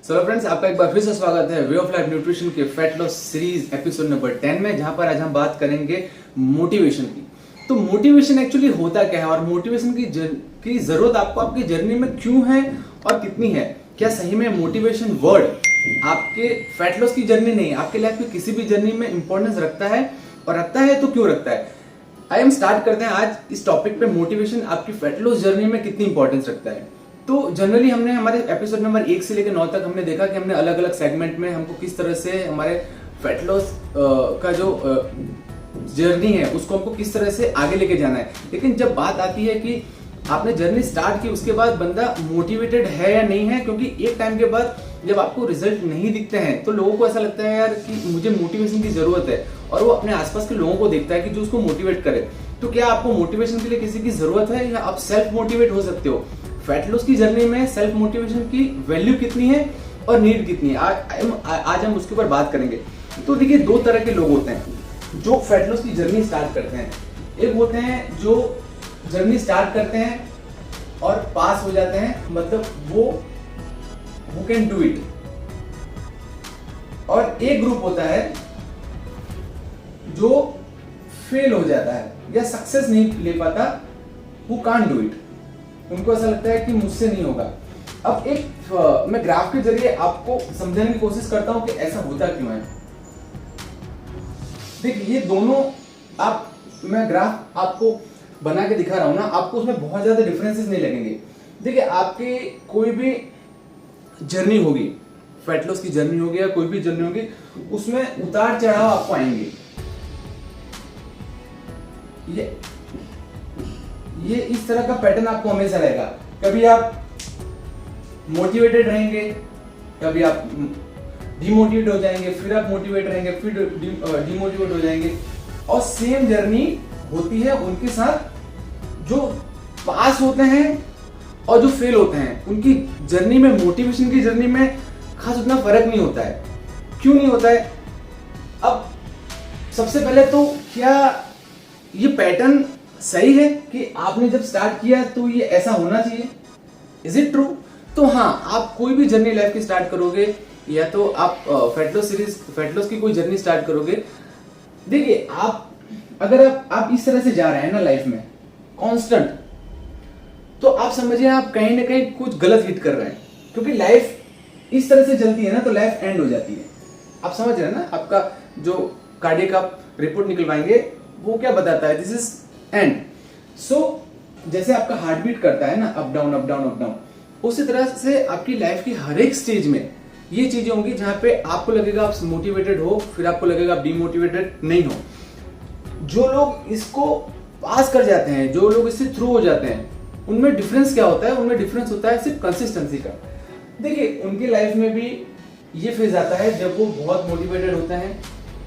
चलो फ्रेंड्स, आपका एक बार फिर से स्वागत है वे ऑफ लाइफ न्यूट्रिशन के fat loss series episode number 10 में, जहां पर आज हम बात करेंगे मोटिवेशन की। तो मोटिवेशन एक्चुअली होता क्या है और मोटिवेशन की जरूरत आपको आपकी जर्नी में क्यों है और कितनी है। क्या सही में मोटिवेशन वर्ड आपके फैट लॉस की जर्नी नहीं, आपके लाइफ में किसी भी जर्नी में इंपॉर्टेंस रखता है, और रखता है तो क्यों रखता है। आई एम स्टार्ट करते हैं आज इस टॉपिक पे, मोटिवेशन आपकी फैट लॉस जर्नी में कितनी इंपॉर्टेंस रखता है। तो जनरली हमने हमारे एपिसोड नंबर 1 से लेकर 9 तक हमने देखा कि हमने अलग अलग सेगमेंट में हमको किस तरह से हमारे फैट लॉस का जो जर्नी है उसको हमको किस तरह से आगे लेके जाना है। लेकिन जब बात आती है कि आपने जर्नी स्टार्ट की, उसके बाद बंदा मोटिवेटेड है या नहीं है, क्योंकि एक टाइम के बाद जब आपको रिजल्ट नहीं दिखते हैं तो लोगों को ऐसा लगता है यार कि मुझे मोटिवेशन की जरूरत है, और वो अपने आसपास के लोगों को देखता है कि जो उसको मोटिवेट करे। तो क्या आपको मोटिवेशन के लिए किसी की जरूरत है या आप सेल्फ मोटिवेट हो सकते हो? फैट लॉस की जर्नी में सेल्फ मोटिवेशन की वैल्यू कितनी है और नीड कितनी है, आज हम उसके ऊपर बात करेंगे। तो देखिए, दो तरह के लोग होते हैं जो फैट लॉस की जर्नी स्टार्ट करते हैं। एक होते हैं जो जर्नी स्टार्ट करते हैं और पास हो जाते हैं, मतलब वो कैन डू इट। और एक ग्रुप होता है जो फेल हो जाता है या सक्सेस नहीं ले पाता, हु कांट डू इट। उनको ऐसा लगता है कि मुझसे नहीं होगा। अब एक मैं ग्राफ के जरिए आपको समझाने की कोशिश करता हूं कि ऐसा होता क्यों है। देखिए, ये दोनों मैं ग्राफ आपको बना के दिखा रहा हूं ना, आपको उसमें बहुत ज्यादा डिफरेंसेस नहीं लगेंगे। देखिए, आपकी कोई भी जर्नी होगी, फैट लॉस की जर्नी होगी या कोई भी जर्नी होगी, उसमें उतार चढ़ाव आपको आएंगे। ये इस तरह का पैटर्न आपको हमेशा रहेगा। कभी आप मोटिवेटेड रहेंगे, कभी आप डिमोटिवेट हो जाएंगे, फिर आप मोटिवेट रहेंगे, फिर डिमोटिवेट हो जाएंगे। और सेम जर्नी होती है उनके साथ जो पास होते हैं और जो फेल होते हैं। उनकी जर्नी में, मोटिवेशन की जर्नी में खास उतना फर्क नहीं होता है। क्यों नहीं होता है? अब सबसे पहले तो क्या ये पैटर्न सही है कि आपने जब स्टार्ट किया तो ये ऐसा होना चाहिए? Is it true? तो हाँ, आप कोई भी जर्नी लाइफ की स्टार्ट करोगे या तो आप फैट लॉस की कोई जर्नी स्टार्ट करोगे। देखिए, अगर आप इस तरह से जा रहे हैं ना लाइफ में कांस्टेंट, तो आप समझिए आप कहीं ना कहीं कुछ गलत हिट कर रहे हैं, क्योंकि लाइफ इस तरह से चलती है ना तो लाइफ एंड हो जाती है। आप समझ रहे हैं ना? आपका जो कार्डियक आप रिपोर्ट निकलवाएंगे वो क्या बताता है? This is and. सो जैसे आपका हार्ट बीट करता है ना, up down up down up down, उसी तरह से आपकी लाइफ की हर एक स्टेज में ये चीजें होंगी जहां पे आपको लगेगा आप मोटिवेटेड हो, फिर आपको लगेगा आप डिमोटिवेटेड नहीं हो। जो लोग इसको पास कर जाते हैं, जो लोग इससे थ्रू हो जाते हैं, उनमें डिफरेंस क्या होता है? उनमें डिफरेंस होता है सिर्फ कंसिस्टेंसी का। देखिए, उनकी लाइफ में भी ये फेज आता है जब वो बहुत मोटिवेटेड होते हैं,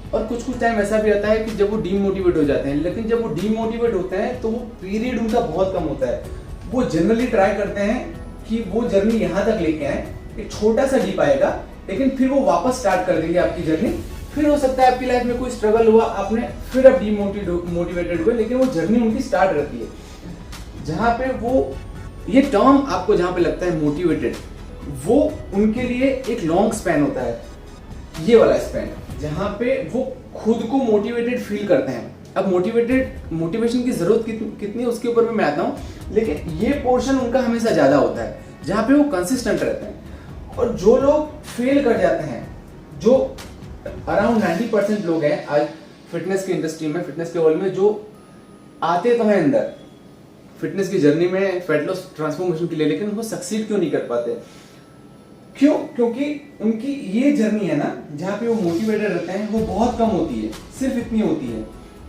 और कुछ टाइम ऐसा भी आता है कि जब वो डीमोटिवेट हो जाते हैं। लेकिन जब वो डीमोटिवेट होते हैं तो वो पीरियड उनका बहुत कम होता है। वो जनरली ट्राई करते हैं कि वो जर्नी यहाँ तक लेके आए, एक छोटा सा डीप आएगा, लेकिन फिर वो वापस स्टार्ट कर देंगे आपकी जर्नी। फिर हो सकता है आपकी लाइफ में कोई स्ट्रगल हुआ, आपने फिर आप डीमोटिवेटेड हुए, लेकिन वो जर्नी उनकी स्टार्ट रहती है। जहां पे वो ये टर्म आपको जहां पे लगता है मोटिवेटेड, वो उनके लिए एक लॉन्ग स्पैन होता है, ये वाला स्पैन, जहां पे वो खुद को मोटिवेटेड फील करते हैं। अब मोटिवेशन की जरूरत कितनी है उसके ऊपर भी मैं आता हूं, लेकिन ये पोर्शन उनका हमेशा ज्यादा होता है जहां पे वो कंसिस्टेंट रहते हैं। और जो लोग फेल कर जाते हैं, जो अराउंड 90% लोग हैं आज फिटनेस की इंडस्ट्री में, फिटनेस के वर्ल्ड में, जो आते तो हैं अंदर फिटनेस की जर्नी में, फैट लॉस ट्रांसफॉर्मेशन के लिए, लेकिन वो सक्सीड क्यों नहीं कर पाते? क्यों? क्योंकि उनकी ये जर्नी है ना जहाँ पे वो मोटिवेटेड रहते हैं, वो बहुत कम होती है, सिर्फ इतनी होती है।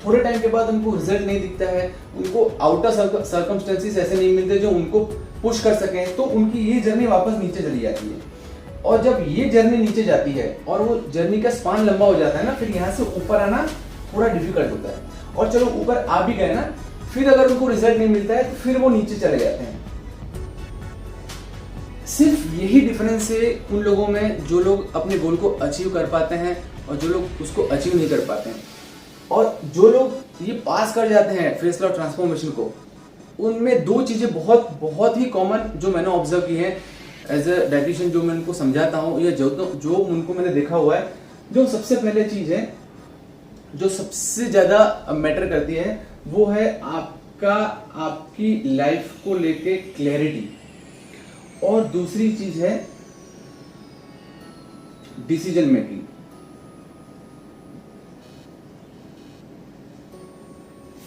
थोड़े टाइम के बाद उनको रिजल्ट नहीं दिखता है, उनको आउटर सर्कमस्टेंसेस ऐसे नहीं मिलते जो उनको पुश कर सकें, तो उनकी ये जर्नी वापस नीचे चली जाती है। और जब ये जर्नी नीचे जाती है और वो जर्नी का स्पान लंबा हो जाता है ना, फिर यहाँ से ऊपर आना थोड़ा डिफिकल्ट होता है। और चलो ऊपर आ भी गए ना, फिर अगर उनको रिजल्ट नहीं मिलता है तो फिर वो नीचे चले जाते हैं। सिर्फ यही डिफरेंस है उन लोगों में जो लोग अपने गोल को अचीव कर पाते हैं और जो लोग उसको अचीव नहीं कर पाते हैं। और जो लोग ये पास कर जाते हैं फेस लॉस ट्रांसफॉर्मेशन को, उनमें दो चीजें बहुत बहुत ही कॉमन जो मैंने ऑब्जर्व की है। एज अ डाइटिशियन जो मैं उनको समझाता हूँ या जो उनको मैंने देखा हुआ है, जो सबसे पहले चीज है जो सबसे ज्यादा मैटर करती है वो है आपकी लाइफ को लेके क्लैरिटी, और दूसरी चीज है decision making.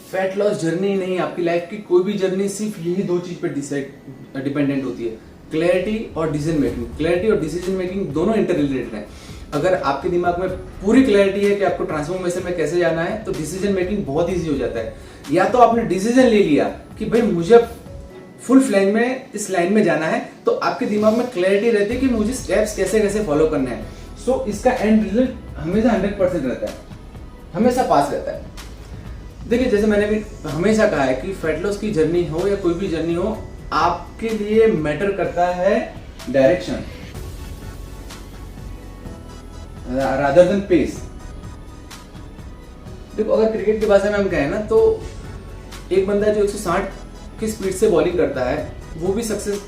Fat loss journey नहीं, आपकी लाइफ की कोई भी जर्नी सिर्फ यही दो चीज पे डिपेंडेंट होती है, क्लैरिटी और डिसीजन मेकिंग। क्लैरिटी और डिसीजन मेकिंग दोनों इंटर रिलेटेड है। अगर आपके दिमाग में पूरी क्लैरिटी है कि आपको ट्रांसफॉर्मेशन में कैसे जाना है, तो डिसीजन मेकिंग बहुत ईजी हो जाता है। या तो आपने डिसीजन ले लिया कि भाई मुझे फुल फ्लैंग में इस लाइन में जाना है, तो आपके दिमाग में क्लैरिटी रहती है कि मुझे स्टेप्स कैसे कैसे फॉलो करने हैं। सो इसका एंड रिजल्ट हमेशा 100% रहता है, हमेशा पास रहता है। देखिए, जैसे मैंने भी हमेशा कहा है कि फैट लॉस की जर्नी हो या कोई भी जर्नी हो, आपके लिए मैटर करता है डायरेक्शन रादर देन पेस। देखो, अगर क्रिकेट की भाषा में हम कहें ना, तो एक बंदा जो 160 की स्पीड से बॉलिंग करता है वो भी सक्सेस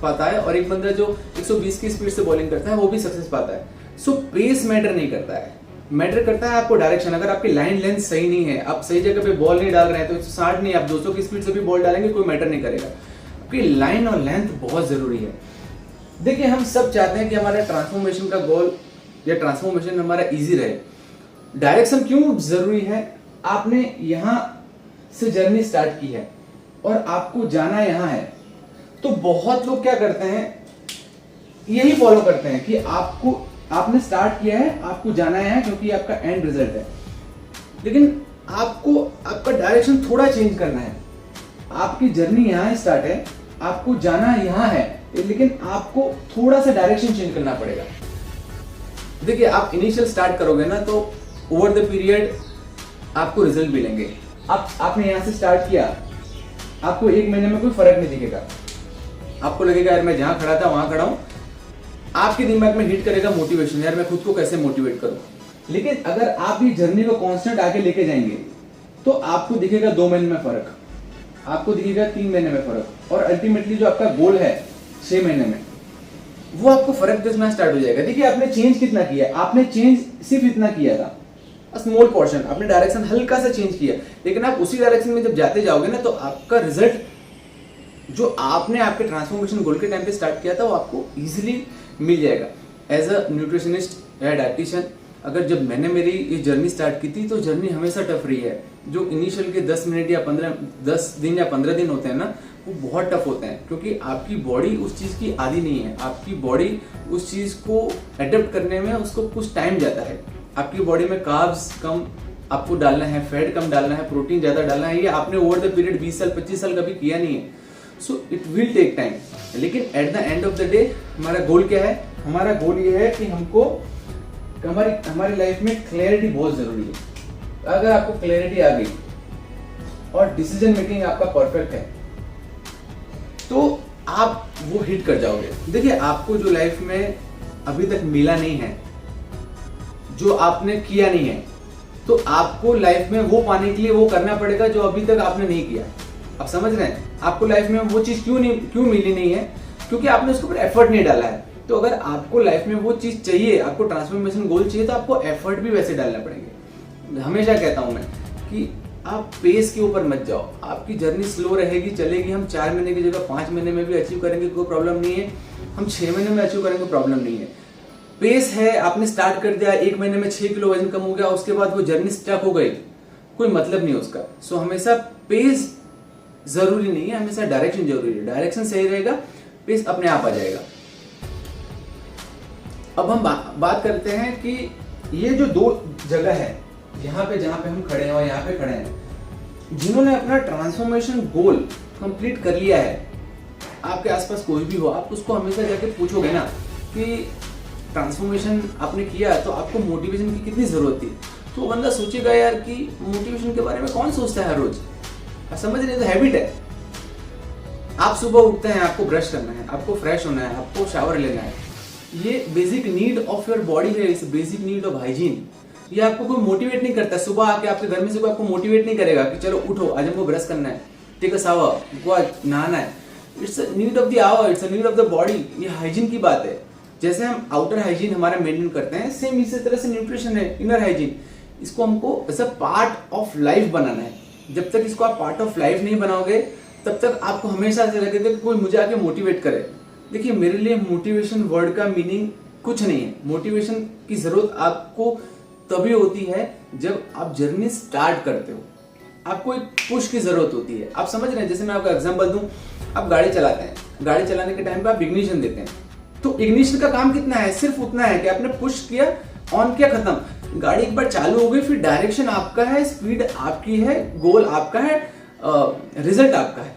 पाता है, और एक बंदा जो 120 की स्पीड से बॉलिंग करता है वो भी सक्सेस पाता है। सो पेस मैटर नहीं करता है, मैटर करता है आपको डायरेक्शन। अगर आपकी लाइन लेंथ सही नहीं है, आप सही जगह पे बॉल नहीं डाल रहे हैं, तो 160 नहीं, आप 200 की स्पीड से भी बॉल डालेंगे कोई मैटर नहीं करेगा। आपकी लाइन और लेंथ बहुत जरूरी है। देखिए, हम सब चाहते हैं कि हमारा ट्रांसफॉर्मेशन का गोल या ट्रांसफॉर्मेशन हमारा इजी रहे। डायरेक्शन क्यों जरूरी है? आपने यहां से जर्नी स्टार्ट की है और आपको जाना यहां है, तो बहुत लोग क्या करते हैं, यही फॉलो करते हैं कि आपने स्टार्ट किया है, आपको जाना है क्योंकि आपका एंड रिजल्ट है। लेकिन आपको आपका डायरेक्शन थोड़ा चेंज करना है। आपकी जर्नी यहां स्टार्ट है, आपको जाना यहां है, लेकिन आपको थोड़ा सा डायरेक्शन चेंज करना पड़ेगा। देखिए, आप इनिशियल स्टार्ट करोगे ना, तो ओवर द पीरियड आपको रिजल्ट मिलेंगे। आपने यहां से स्टार्ट किया, आपको 1 महीने में कोई फर्क नहीं दिखेगा। आपको लगेगा यार मैं जहां खड़ा था वहां खड़ा हूं। आपके दिमाग में हिट करेगा मोटिवेशन, यार मैं खुद को कैसे मोटिवेट करूं। लेकिन अगर आप ये जर्नी को कांस्टेंट आगे लेके जाएंगे, तो आपको दिखेगा 2 महीने में फर्क, आपको दिखेगा 3 महीने में फर्क, और अल्टीमेटली जो आपका गोल है 6 महीने में, वो आपको फर्क दिखना स्टार्ट हो जाएगा। देखिए, आपने चेंज कितना किया, आपने चेंज सिर्फ इतना किया था, स्मॉल पोर्शन, आपने डायरेक्शन हल्का सा चेंज किया, लेकिन आप उसी डायरेक्शन में जब जाते जाओगे ना, तो आपका रिजल्ट जो आपने आपके ट्रांसफॉर्मेशन गोल के टाइम पे स्टार्ट किया था वो आपको इजीली मिल जाएगा। एज अ न्यूट्रिशनिस्ट या डाइटिशियन, अगर जब मैंने मेरी ये जर्नी स्टार्ट की थी, तो जर्नी हमेशा टफ रही है। जो इनिशियल के 10 मिनट या 10 दिन या 15 दिन होते हैं ना, वो बहुत टफ होते हैं, क्योंकि आपकी बॉडी उस चीज की आदी नहीं है। आपकी बॉडी उस चीज को अडेप्ट करने में उसको कुछ टाइम जाता है। आपकी बॉडी में कार्ब्स कम आपको डालना है, फैट कम डालना है, प्रोटीन ज्यादा डालना है। ये आपने ओवर द पीरियड 20 साल 25 साल कभी किया नहीं है। So it will take time. लेकिन at the end of the day हमारा गोल क्या है? हमारा गोल ये है कि हमको हमारी लाइफ में क्लैरिटी बहुत जरूरी है। अगर आपको क्लैरिटी आ गई और डिसीजन मेकिंग आपका परफेक्ट है, तो आप वो हिट कर जाओगे। देखिए, आपको जो लाइफ में अभी तक मिला नहीं है, जो आपने किया नहीं है, तो आपको लाइफ में वो पाने के लिए वो करना पड़ेगा जो अभी तक आपने नहीं किया। आप समझ रहे हैं? आपको लाइफ में वो चीज क्यों मिली नहीं है? क्योंकि आपने उसके ऊपर एफर्ट नहीं डाला है। तो अगर आपको लाइफ में वो चीज चाहिए, आपको ट्रांसफॉर्मेशन गोल चाहिए, तो आपको एफर्ट भी वैसे डालना पड़ेंगे। हमेशा कहता हूं मैं कि आप पेस के ऊपर मत जाओ। आपकी जर्नी स्लो रहेगी, चलेगी। हम 4 महीने की जगह 5 महीने में भी अचीव करेंगे, कोई प्रॉब्लम नहीं है। हम 6 महीने में अचीव करेंगे, प्रॉब्लम नहीं है। पेस है, आपने स्टार्ट कर दिया, 1 महीने में 6 किलो वजन कम हो गया, उसके बाद वो जर्नी स्टक हो गई, कोई मतलब नहीं उसका। सो हमेशा पेस जरूरी नहीं है, हमेशा डायरेक्शन जरूरी है। डायरेक्शन सही रहेगा, पेस अपने आप आ जाएगा। अब हम बात करते हैं कि ये जो 2 जगह है, जहां पे हम खड़े हैं और यहाँ पे खड़े हैं, जिन्होंने अपना ट्रांसफॉर्मेशन गोल कंप्लीट कर लिया है, आपके आसपास कोई भी हो, आप उसको हमेशा जाके पूछोगे ना कि ट्रांसफॉर्मेशन आपने किया तो आपको मोटिवेशन की कितनी जरूरत थी, तो वो बंदा सोचेगा यार कि मोटिवेशन के बारे में कौन सोचता है हर रोज। आप समझ रहे? तो हैबिट है। आप सुबह उठते हैं, आपको ब्रश करना है, आपको फ्रेश होना है, आपको शावर लेना है। ये basic need of your body है, इस बेसिक नीड ऑफ हाइजीन। ये आपको कोई मोटिवेट नहीं करता। सुबह आके आपके घर में से कोई आपको मोटिवेट नहीं करेगा कि चलो उठो, आज हमको ब्रश करना है, टेक अ शावर, हमको आज नहाना है। It's a need of the hour, it's a need of the body. ये हाइजीन की बात है। जैसे हम आउटर हाइजीन हमारा मेंटेन करते हैं, सेम इसी तरह से न्यूट्रिशन है, इनर हाइजीन। इसको हमको as a part of life बनाना है। जब तक इसको आप पार्ट ऑफ लाइफ नहीं बनाओगे तब तक आपको हमेशा से लगेगा कि कोई मुझे आके मोटिवेट करे। देखिए, मेरे लिए मोटिवेशन वर्ड का मीनिंग कुछ नहीं है। मोटिवेशन की जरूरत आपको तभी होती है जब आप जर्नी स्टार्ट करते हो, आपको एक पुश की जरूरत होती है। आप समझ रहे हैं? जैसे मैं आपको एग्जांपल दूं, आप गाड़ी चलाते हैं, गाड़ी चलाने के टाइम पे आप इग्निशन देते हैं, तो इग्निशन का काम कितना है? सिर्फ उतना है कि आपने पुश किया, ऑन किया, खत्म। गाड़ी एक बार चालू हो गई, फिर डायरेक्शन आपका है, स्पीड आपकी है, गोल आपका है, रिजल्ट आपका है।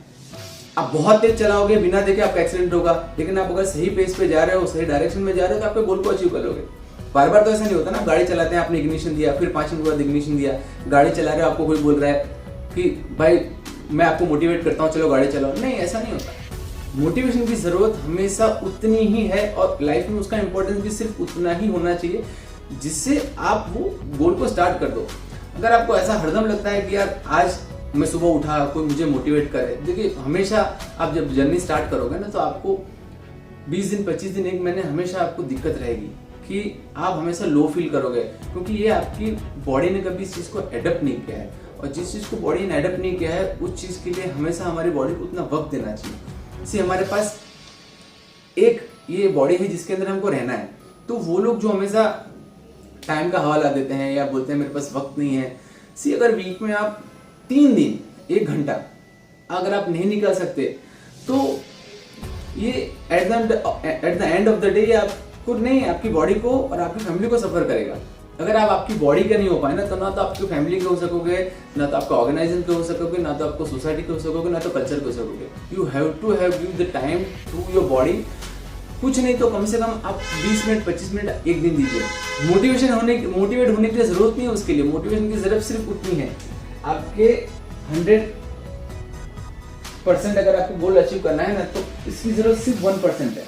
आप बहुत तेज चलाओगे, बिना देखे आपका एक्सीडेंट होगा, लेकिन आप अगर सही पेस पे जा रहे हो, सही डायरेक्शन में जा रहे हो, तो आपके गोल को अचीव करोगे। बार बार तो ऐसा नहीं होता ना। गाड़ी चलाते हैं, आपने इग्निशन दिया, फिर 5 मिनट बाद इग्निशन दिया, गाड़ी चला रहे हो, आपको कोई बोल रहा है कि भाई मैं आपको मोटिवेट करता हूँ, चलो गाड़ी चलाओ। नहीं, ऐसा नहीं होता। मोटिवेशन की जरूरत हमेशा उतनी ही है और लाइफ में उसका इंपॉर्टेंस भी सिर्फ उतना ही होना चाहिए जिससे आप वो गोल को स्टार्ट कर दो। अगर आपको ऐसा हरदम लगता है कि यार आज मैं सुबह उठा, कोई मुझे मोटिवेट करे, देखिए हमेशा आप जब जर्नी स्टार्ट करोगे ना, तो आपको 20 दिन, 25 दिन, 1 महीने हमेशा आपको दिक्कत रहेगी कि आप हमेशा लो फील करोगे, क्योंकि ये आपकी बॉडी ने कभी इस चीज को एडप्ट नहीं किया है। और जिस चीज को बॉडी ने एडप्ट नहीं किया है, उस चीज के लिए हमेशा हमारी बॉडी को उतना वक्त देना चाहिए। इसे हमारे पास एक ये बॉडी है जिसके अंदर हमको रहना है। तो वो लोग जो हमेशा टाइम का हवाला देते हैं या बोलते हैं मेरे पास वक्त नहीं है, अगर वीक में आप 3 दिन 1 घंटा अगर आप नहीं निकाल सकते, तो ये eight the end of the day आपको नहीं, आपकी बॉडी को और आपकी फैमिली को सफर करेगा। अगर आप आपकी बॉडी का नहीं हो पाए ना, तो ना तो आपकी फैमिली के हो सकोगे, ना तो आपका ऑर्गेनाइजेशन के हो सकोगे, ना तो आपको सोसाइटी के हो सकोगे, ना तो कल्चर के हो सकोगे। You have to give the time to your body. कुछ नहीं तो कम से कम आप 20 मिनट 25 मिनट एक दिन दीजिए। मोटिवेट होने की जरूरत नहीं है उसके लिए। मोटिवेशन की जरूरत सिर्फ उतनी है, आपके 100% अगर आपको गोल अचीव करना है ना, तो इसकी जरूरत सिर्फ 1% है,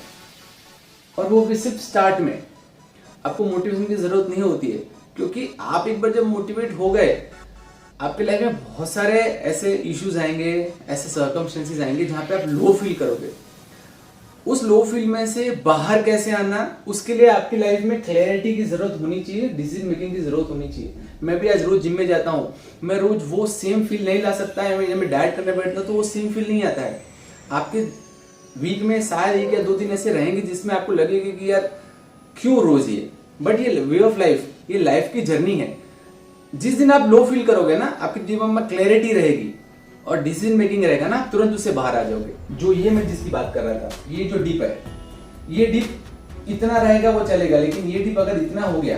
और वो भी सिर्फ स्टार्ट में। आपको मोटिवेशन की जरूरत नहीं होती है, क्योंकि आप एक बार जब मोटिवेट हो गए, आपके लाइफ में बहुत सारे ऐसे इश्यूज आएंगे, ऐसे सर्कमस्टेंसेस आएंगे जहां पे आप लो फील करोगे। उस लो फील में से बाहर कैसे आना, उसके लिए आपकी लाइफ में क्लैरिटी की जरूरत होनी चाहिए, डिसीजन मेकिंग की जरूरत होनी चाहिए। मैं भी आज रोज जिम में जाता हूँ, मैं रोज वो सेम फील नहीं ला सकता है। जब मैं डाइट करने बैठता हूँ तो वो सेम फील नहीं आता है। आपके वीक में शायद 1 या 2 दिन ऐसे रहेंगे जिसमें आपको लगेगा कि यार क्यों रोज ये, बट ये वे ऑफ लाइफ, ये लाइफ की जर्नी है। जिस दिन आप लो फील करोगे ना, आपके दिमाग में क्लैरिटी रहेगी और डिसीजन मेकिंग रहेगा ना, तुरंत उससे बाहर आ जाओगे। जो ये मैं जिसकी बात कर रहा था, ये जो डिप है, ये डिप इतना रहेगा वो चलेगा, लेकिन ये डिप अगर इतना हो गया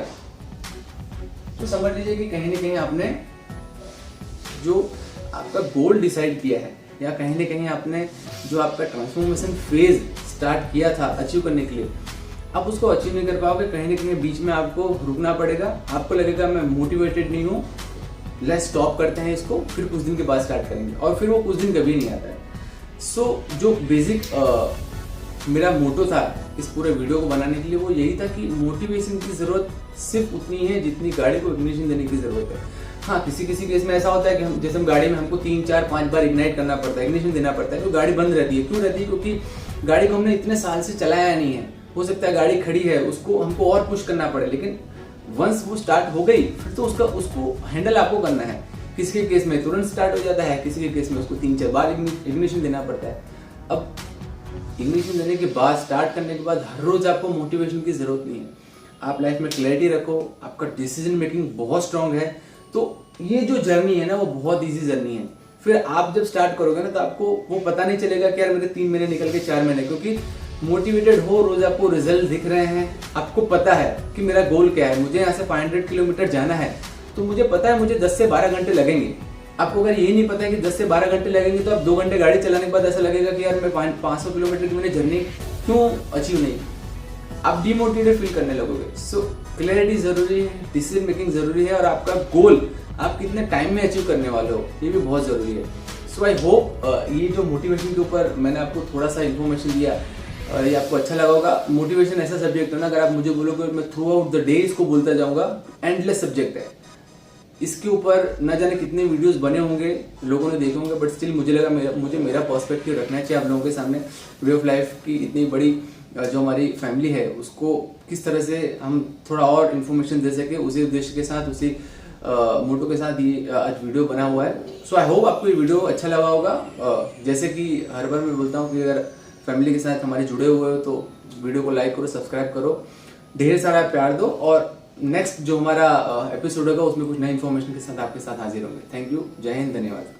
तो समझ लीजिए कि कहीं ना कहीं आपने जो आपका गोल डिसाइड किया है, या कहीं ना कहीं आपने जो आपका ट्रांसफॉर्मेशन फेज स्टार्ट किया था अचीव करने के लिए, आप उसको अचीव नहीं कर पाओगे। कहीं ना कहीं बीच में आपको रुकना पड़ेगा। आपको लगेगा मैं मोटिवेटेड नहीं हूँ, लेट्स स्टॉप करते हैं इसको, फिर कुछ दिन के बाद स्टार्ट करेंगे, और फिर वो कुछ दिन कभी नहीं आता है। जो बेसिक मेरा मोटो था इस पूरे वीडियो को बनाने के लिए, वो यही था कि मोटिवेशन की जरूरत सिर्फ उतनी है जितनी गाड़ी को इग्निशन देने की जरूरत है। हाँ, किसी केस में ऐसा होता है कि हम जैसे हम गाड़ी में हमको 3 4 5 बार इग्नाइट करना पड़ता है, इग्निशन देना पड़ता है, तो गाड़ी बंद रहती है। क्यों रहती है? क्योंकि गाड़ी को हमने इतने साल से चलाया नहीं है। हो सकता है गाड़ी खड़ी है, उसको हमको और पुश करना पड़े, लेकिन वंस वो स्टार्ट हो गई फिर तो उसको हैंडल आपको करना है। किसी के केस में तुरंत स्टार्ट हो जाता है, किसी के केस में उसको 3 4 बार इग्निशन देना पड़ता है। अब इग्निशन देने के बाद, स्टार्ट करने के बाद हर रोज आपको मोटिवेशन की जरूरत नहीं है। आप लाइफ में क्लैरिटी रखो, आपका डिसीजन मेकिंग बहुत स्ट्रांग है, तो ये जो जर्नी है ना, वो बहुत ईजी जर्नी है। फिर आप जब स्टार्ट करोगे ना, तो आपको वो पता नहीं चलेगा कि यार मेरे 3 महीने निकल के 4 महीने, क्योंकि मोटिवेटेड हो, रोज आपको रिजल्ट दिख रहे हैं, आपको पता है कि मेरा गोल क्या है। मुझे यहाँ से 500 किलोमीटर जाना है, तो मुझे पता है मुझे 10 से 12 घंटे लगेंगे। आपको अगर यही नहीं पता है कि 10 से 12 घंटे लगेंगे, तो आप 2 घंटे गाड़ी चलाने के बाद ऐसा लगेगा कि यार मैं 500 किलोमीटर की मैंने जर्नी क्यों अचीव नहीं, आप डिमोटिवेटेड फील करने लगोगे। सो क्लैरिटी जरूरी है, डिसीजन मेकिंग जरूरी है, और आपका गोल आप कितने टाइम में अचीव करने वाले हो ये भी बहुत जरूरी है। सो आई होप ये जो मोटिवेशन के ऊपर मैंने आपको थोड़ा सा इन्फॉर्मेशन दिया, ये आपको अच्छा लगा होगा। मोटिवेशन ऐसा सब्जेक्ट है ना, अगर आप मुझे बोलोगे मैं थ्रू आउट द डे इसको बोलता जाऊंगा, एंडलेस सब्जेक्ट है। इसके ऊपर न जाने कितने वीडियोस बने होंगे, लोगों ने देखे होंगे, बट स्टिल मुझे लगा मुझे मेरा पर्सपेक्टिव रखना चाहिए आप लोगों के सामने। वे ऑफ लाइफ की इतनी बड़ी जो हमारी फैमिली है उसको किस तरह से हम थोड़ा और इन्फॉर्मेशन दे सके, उसी उद्देश्य के साथ, उसी मोटो के साथ ये आज वीडियो बना हुआ है। सो आई होप आपको ये वीडियो अच्छा लगा होगा। जैसे कि हर बार मैं बोलता हूँ कि अगर फैमिली के साथ हमारे जुड़े हुए हो तो वीडियो को लाइक करो, सब्सक्राइब करो, ढेर सारा प्यार दो, और नेक्स्ट जो हमारा एपिसोड होगा उसमें कुछ नई इन्फॉर्मेशन के साथ आपके साथ हाजिर होंगे। थैंक यू, जय हिंद, धन्यवाद।